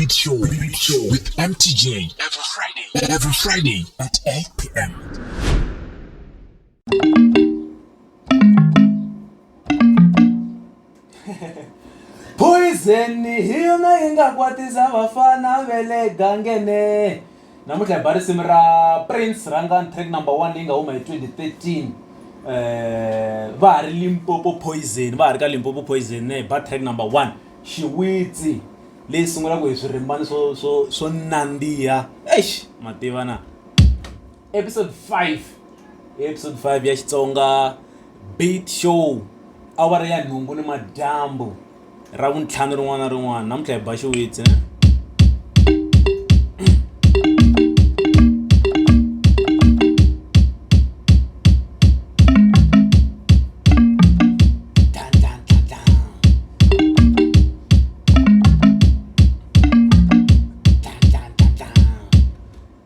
Beat Show with MTJ every Friday at 8 p.m. Poison hiyona ingakwatisa vafana vele gangene. Namuhla bari simra Prince Rhangani track number 1 inga huma hi 2013. Va ri Limpopo Poison, va ri ka Limpopo Poison ne ba track number 1 Xiwitsi leyi sungulaka hi swirimbani swo nandziha. Eish mativa na. Episode 5 ya Xitsonga Beat Show awara ya nhungu ni madyambu ra vuntlhanu rin'wana na rin'wana. Namuntlha hi ba Xiwitsi ne.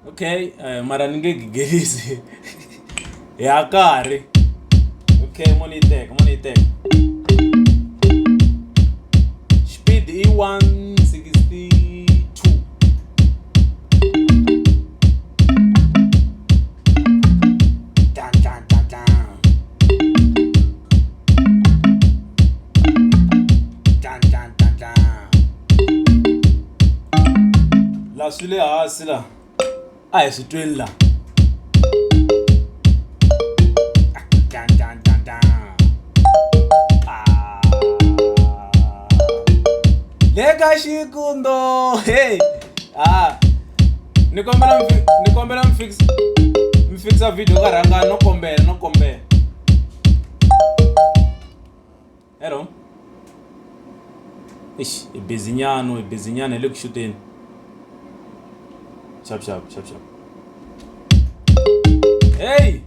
Okay, mara ninge gigelisi ya karhi. Okay, money tech. Speed E162. La sule hasila. Ai sitwella. Lega xikundo. Hey. Nikombela mfixa video ka Rhangani no kombela. Hello. Ish, bezinyano le kushuteni. Sharp. Hey!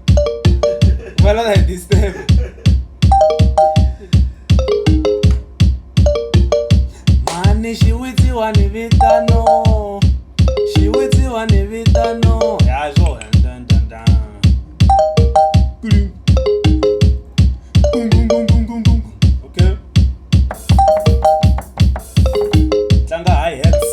Wala na disturb. Mani Xiwitsi wa ni vitano. Ya zo dan. Okay. Tlanga high hats.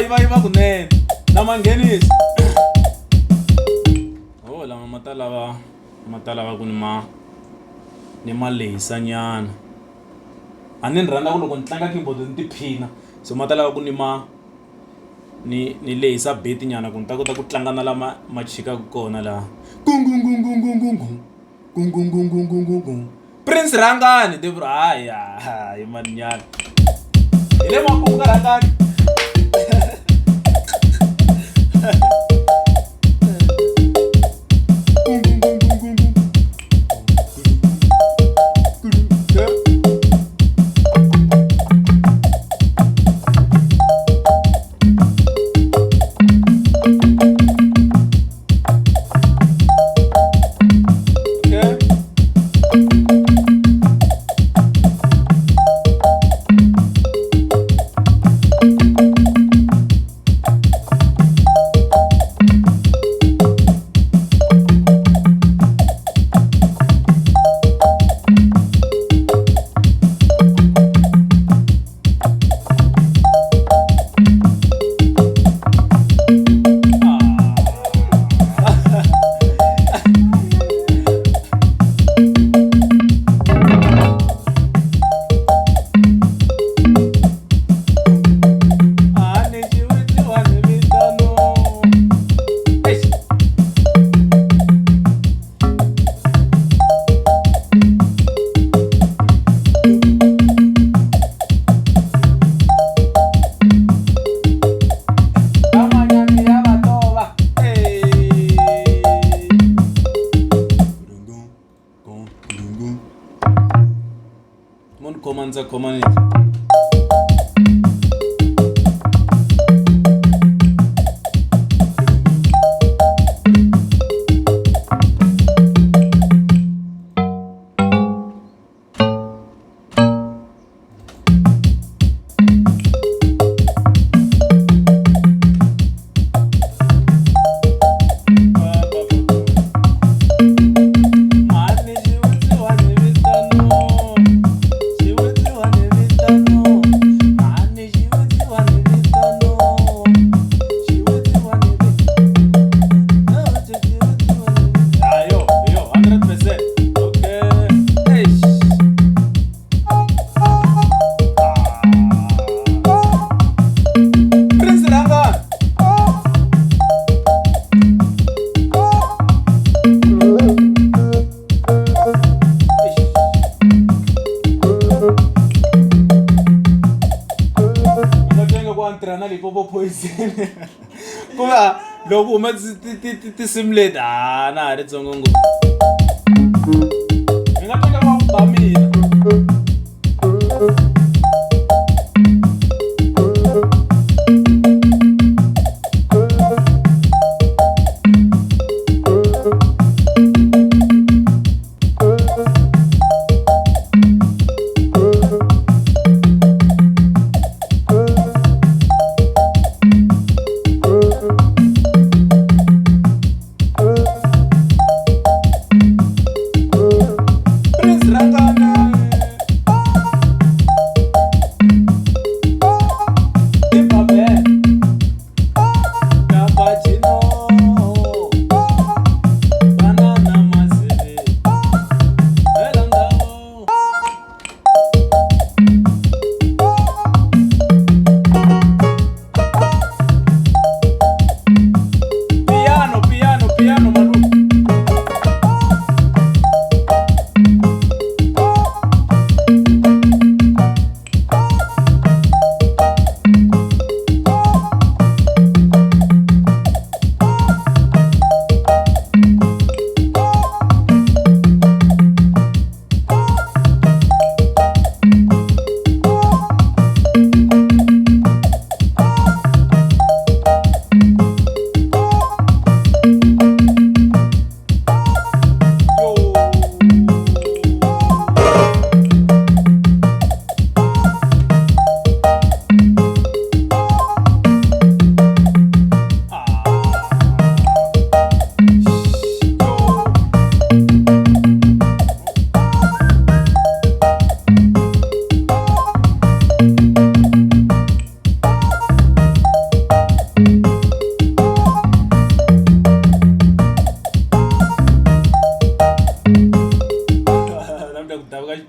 Iva kunene. Namangenisi. Oh, lama matalava ku ni malehisa nyana. A ni rhandza ku loko ni tlanga keyboard ni tiphina. So matalava ku ni ni lehisa beti nyana ku ni ta kota ku tlangana la ma chikaka kona laha. Prince Rhangani ti vuri hayi mani nyana hi le makumu ka Rhangani. Komanza komani. Kuba loko uma ti simulate na ha ri tsongo ngopfu. Ni nga teka va mina.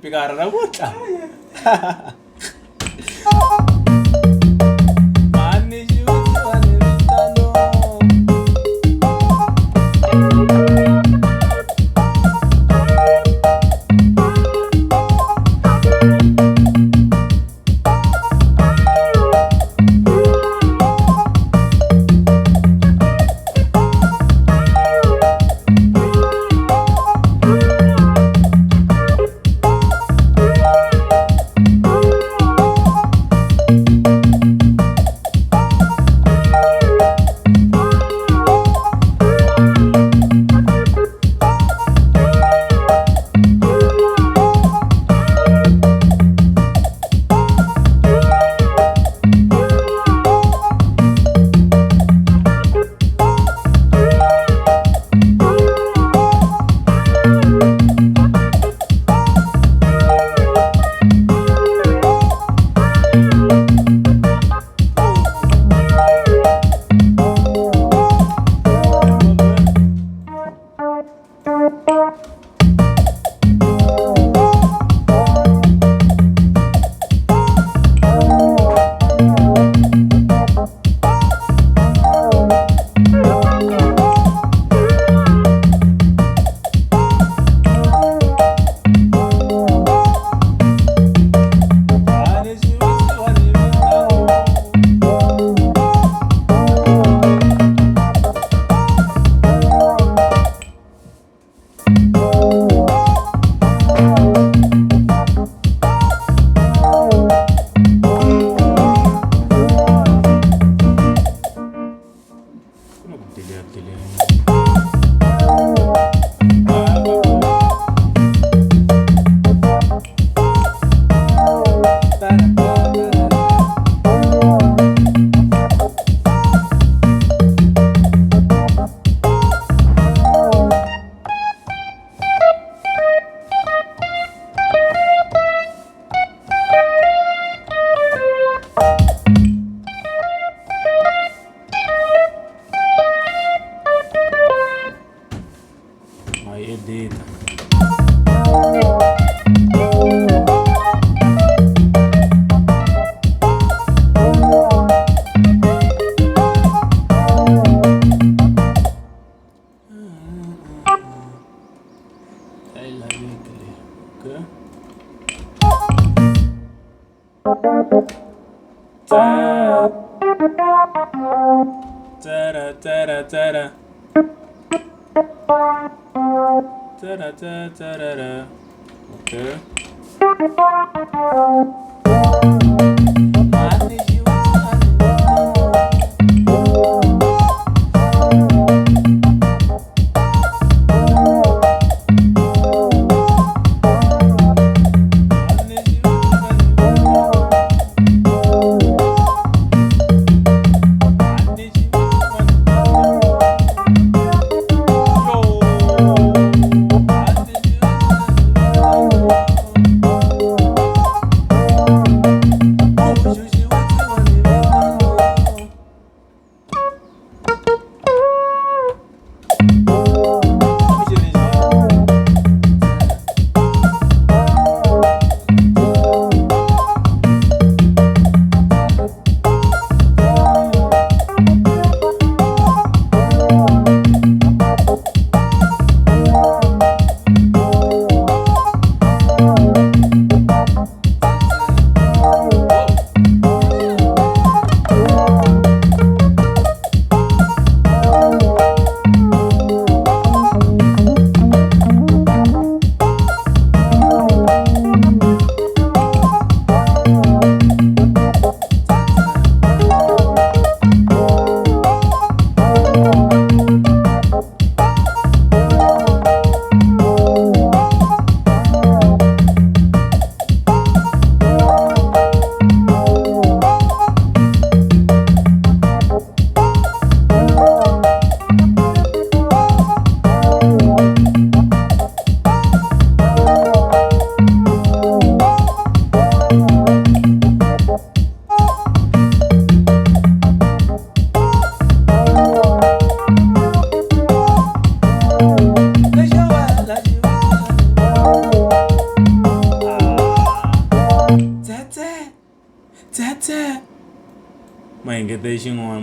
Pegara na puta. Mani juzi Okay.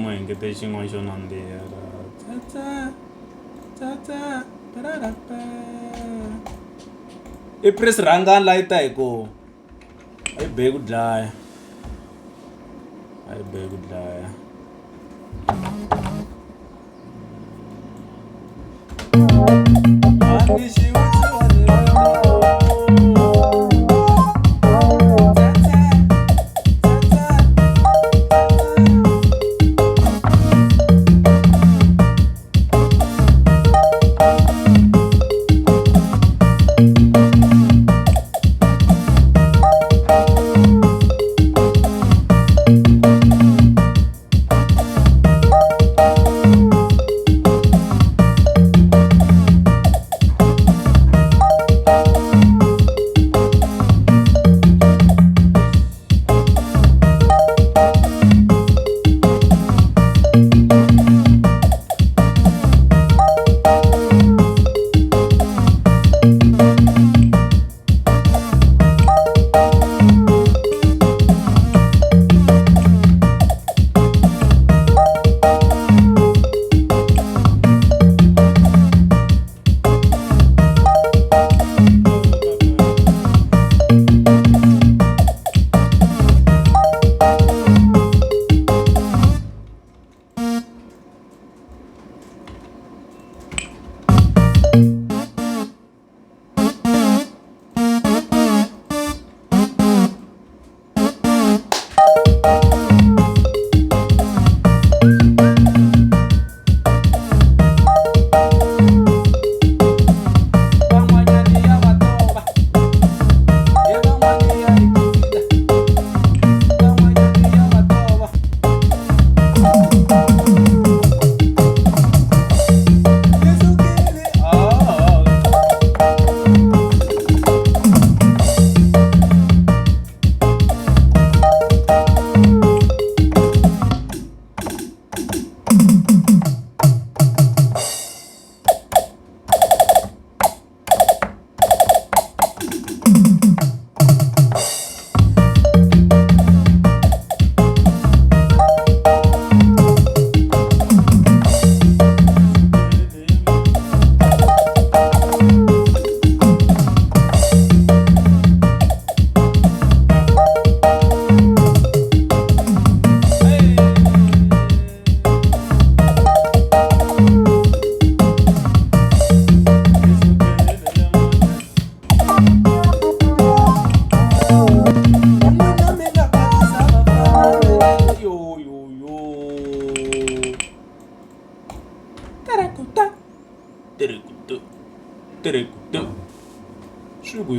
Mahingete xin'wana xo nandzika. I press Rhangani la yi ta hi ku a yi bihi ku dlaya. A yi bihi ku dlaya.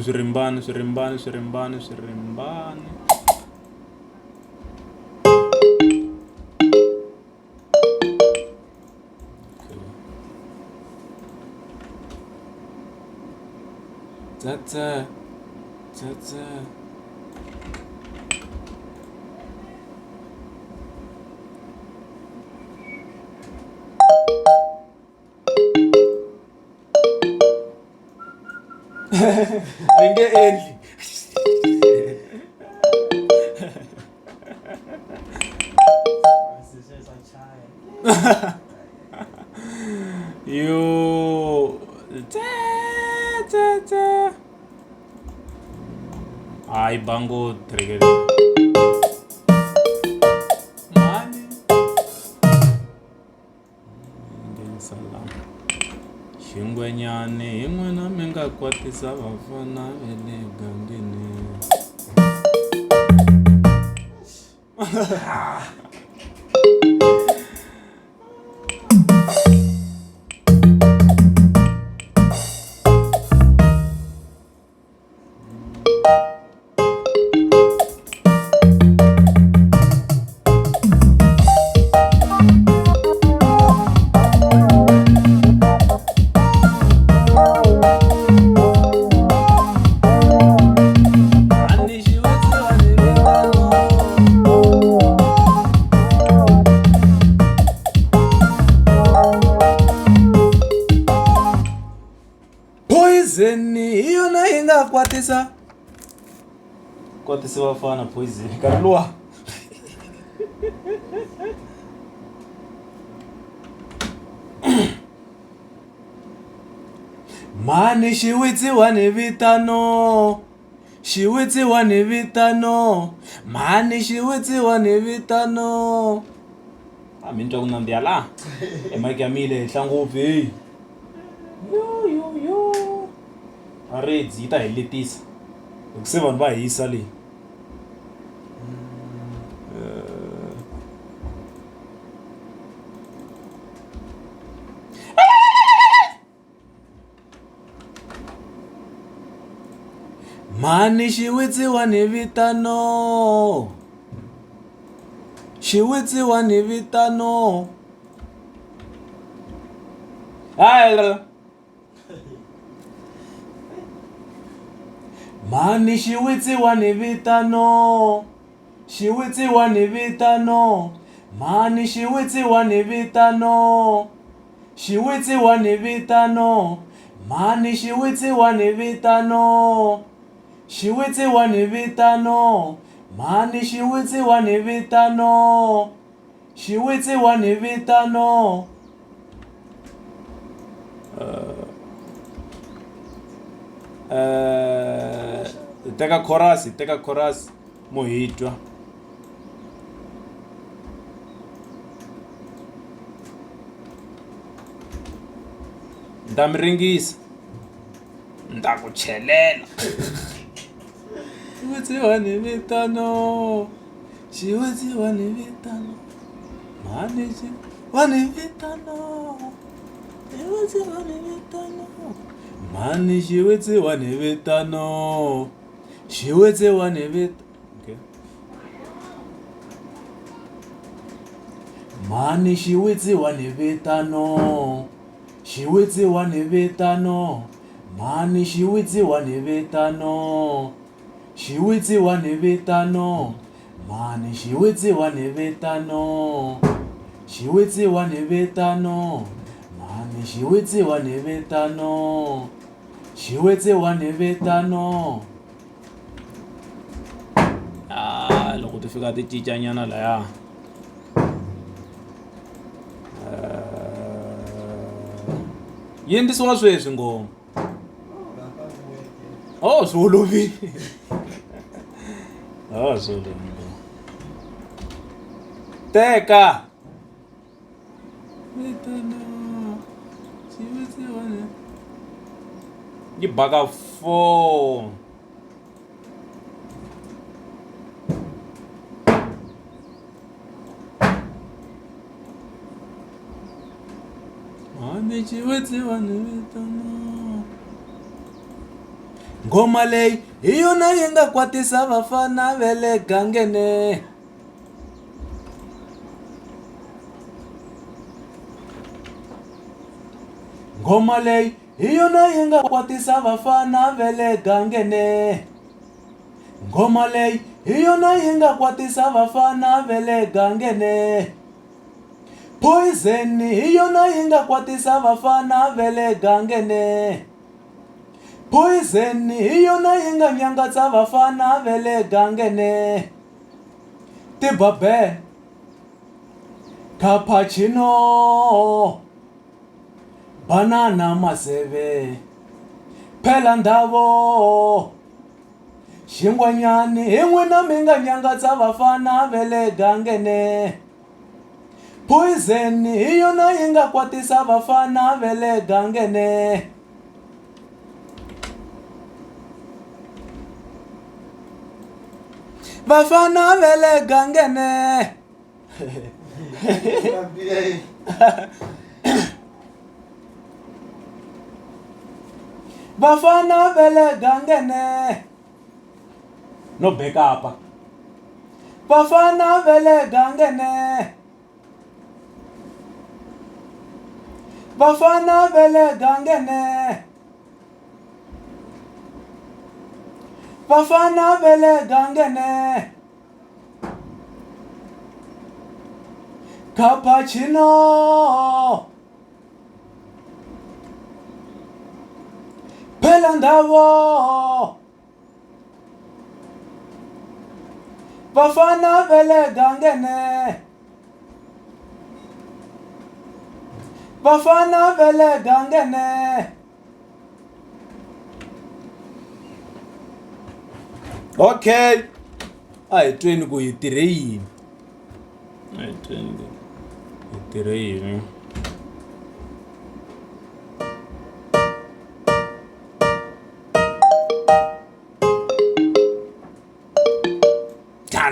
swirimbani. Tata. Early. You. Ay, bango trigger. Mani. Salam. Shingwenyane imwe na menga kwatisa vafana vele gangene. Poison hiyo na inga kwatisa wafana poison kalua. Mani shiwitsi wane vitano. Mani shiwitsi wane vitano. Aminto kunambia la. Emaki amile hlangopi. Yo. Arezi ita elitisa. Ukusema nba yisali. Mani shiwitsi wane vitano. Mani shiwitsi wane vitano. Mani shiwitsi wane vitano. Mani shiwitsi wane vitano. Mani shiwitsi wane vitano. Teka chorus mohitwa. Ndamringisa. Ndakuchelela. Shiwitsi wane vitano. Mani wane vitano. Mani shiwitsi wane vitano. Okay. Mani shiwitsi wane vitano. Mani shiwitsi wane vitano. Mani shiwitsi wane vitano. Mani shiwitsi wane vitano. Loko ti fika ti cinca nyana laya. Yini swin'wana sweswi ngoma. Swolovi. Swolovi. Teka. You baka 4. ngoma leyi hi yona yi nga kwatisa vafana ve le gangene. Ngoma leyi hi yona yi nga kwatisa vafana ve le gangene. Ngoma leyi hi yona yi nga kwatisa vafana ve le gangene. Poison hi yona yi nga kwatisa vafana ve le gangene. Poison hi yona yi nga nyangatsa vafana ve le gangene. Tibabe, cappuccino, banana maseve, phela ndhavu, xingwanyani hi n'wina mi nga nyangatsa vafana ve le gangene. Poison hi yona yi nga kwatisa vafana ve le gangene. Vafana ve le gangene. Vafana ve le gangene. No backup. Vafana ve le gangene. Vafana ve le gangene. Vafana ve le gangene. Cappuccino, phela ndhavu, vafana ve le gangene. Vafana ve le gangene. Okay, a hi tweni ku hi tirhe yini. A hi tweni ku hi tirhe yini.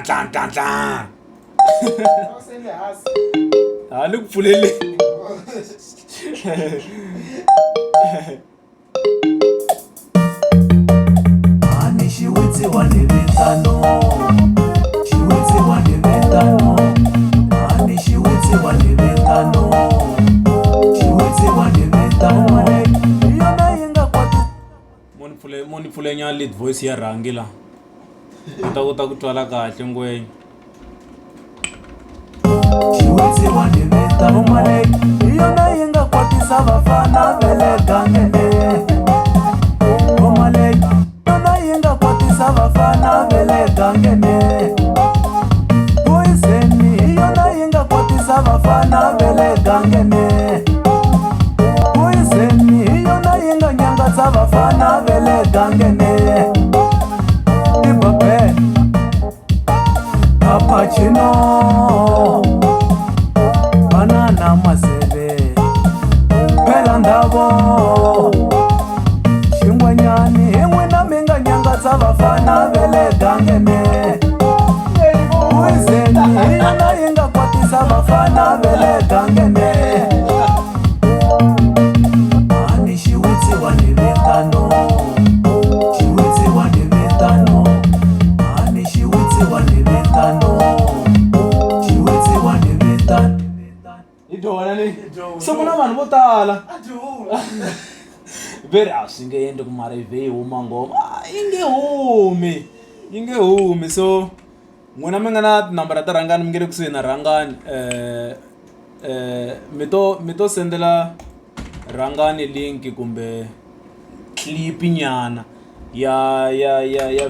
Tlan. Ha ni ku pfuleleni. Ani xiwitsi wa le vitano. Xiwitsi wa le vitano. Ani xiwitsi wa le vitano. Xiwitsi wa le vitano. Hi yona yi nga kwati. Mo ni pfule nyana lead voice ya Rhangi la. U ta kota ku twala kahle ngwenya. Xiwitsi wa le vitano. Hi yona yi nga kwatisa vafana ve le gangene. Ngoma leyi yona yi nga kwatisa vafana ve le gangene. Poison hi yona yi nga kwatisa vafana ve le gangene. Poison hi yona yi nga nyangatsa vafana ve le gangene. Tibabe, cappuccino, banana maseve, phela ndhavu, xingwanyani hi n'wina mi nga nyangatsa vafana ve le gangene. Poison hi yona yi nga kwatisa vafana ve le gangene. Ani xiwitsi wa le vitano. Xiwitsi wa le vitano. Ani xiwitsi wa le vitano. Xiwitsi wa le vitano. Hi dyona ni. Se ku na vanhu vo tala. Veri a swi nge endli ku mara hi vhe yi huma ngoma. Yi nge humi. So n'wina mi nga na tinambara ta Rhangani mi nge le kusuhi na Rhangani. Mi to sendela Rhangani link kumbe clip nyana ya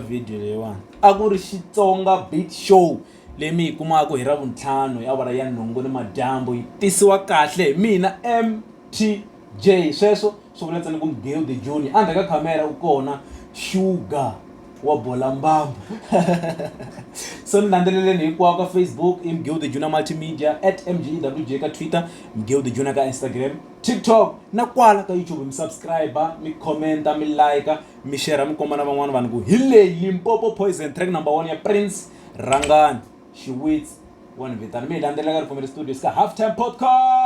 video leyiwani. A ku ri Xitsonga beat show leyi mi yi kumaka hi Ravuntlhanu ya awara ya nhungu ni madyambu yi tisiwa kahle hi mina MTJ. Sweswo swi vula ntsena ku Mgewu the Junior. Endzhaku ka khamera u kona Sugar wa bola mbambu. So ni landzeleleni hinkwawo ka Facebook i Mgewu the Junior Multimedia, @MGEWJ ka Twitter, Mgewu the Junior ka Instagram, TikTok na kwala ka YouTube. Mi subscribe, mi commenta, mi like, mi share, mi komba na van'wana vanhu ku hi leyi Limpopo Poison track number 1 ya Prince Rhangani. Xiwitsi wa ni vitana. Mi hi landzelela ka Ripfumeri Studios ka Halftime Podcast.